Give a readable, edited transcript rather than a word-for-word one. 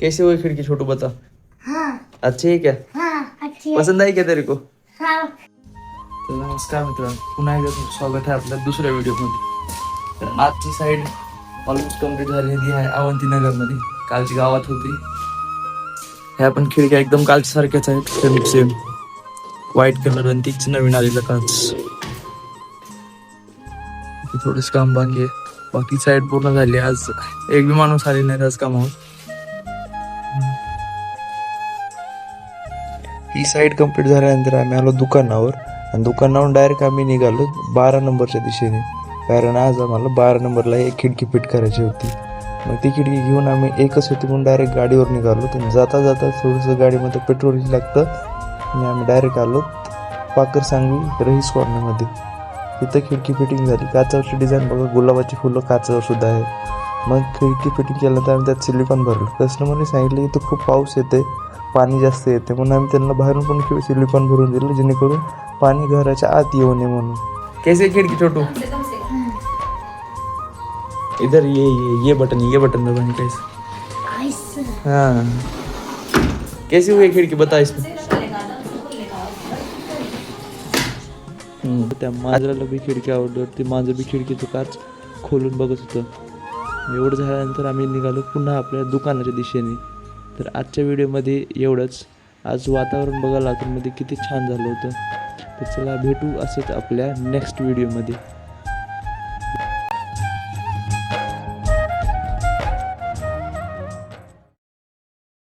कैसे हुई खिड़की छोटू बता। हाँ अच्छी है क्या? हाँ अच्छी है। पसंद आई क्या तेरे को? हाँ तर नमस्कार मित्रांनो, पुन्हा एकदा तुमचं स्वागत आहे आपल्या दुसऱ्या व्हिडिओमध्ये. तर आजची साईड ऑलमोस्ट कम्प्लीट झालेली आहे अवंतीनगरमध्ये. कालची गावात होती. ह्या पण खिडक्या एकदम कालच्या सारख्याच आहेत, सेम सेम व्हाईट कलर आणि तीच नवीन आलेलं काच. थोडंच काम बाकी आहे, बाकी साईड पूर्ण झाली. आज एक बी माणूस आली नाही आज कामावर. ही साईड कंप्लीट झाल्यानंतर आम्ही आलो दुकानावर आणि दुकानावरून डायरेक्ट आम्ही निघालो 12 नंबरच्या दिशेने, कारण आज आम्हाला 12 नंबरला एक खिडकी फिट करायची होती. मग ती खिडकी घेऊन आम्ही एकच होती म्हणून डायरेक्ट गाडीवर निघालो. तर जाता जाता थोडंसं गाडीमध्ये पेट्रोल लागतं आणि आम्ही डायरेक्ट आलो पाकर सांगवी रईस कॉर्नरमध्ये. तिथं खिडकी फिटिंग झाली. काचावरची डिझाईन बघा, गुलाबाची फुलं काचावर सुद्धा आहे. मग खिडकी फिटिंग केल्यानंतर आम्ही त्यात सिलिकॉन भरलं. कस्टमरने सांगितलं की तो खूप पाऊस येते, पाणी जास्त येते, म्हणून आम्ही त्यांना बाहेरून पण सिलिकॉन भरून दिलं, जेणेकरून पाणी घराच्या आत येऊ नये म्हणून. कैसे खिड़की छोटू? इधर ये बटन दबाने कैसे? हाँ कैसी हुई खिड़की बता इसमें. त्या मांजराला बी खिडकी आवडली होती. मांजर बी खिडकीचं काच खोलून बघत होतं. एवढं झाल्यानंतर आम्ही निघालो पुन्हा आपल्या दुकानाच्या दिशेने. तर आजच्या व्हिडिओमध्ये एवढंच. आज वातावरण बघा लातूरमध्ये किती छान झालं होतं. तर चला भेटू असेच आपल्या नेक्स्ट व्हिडिओमध्ये.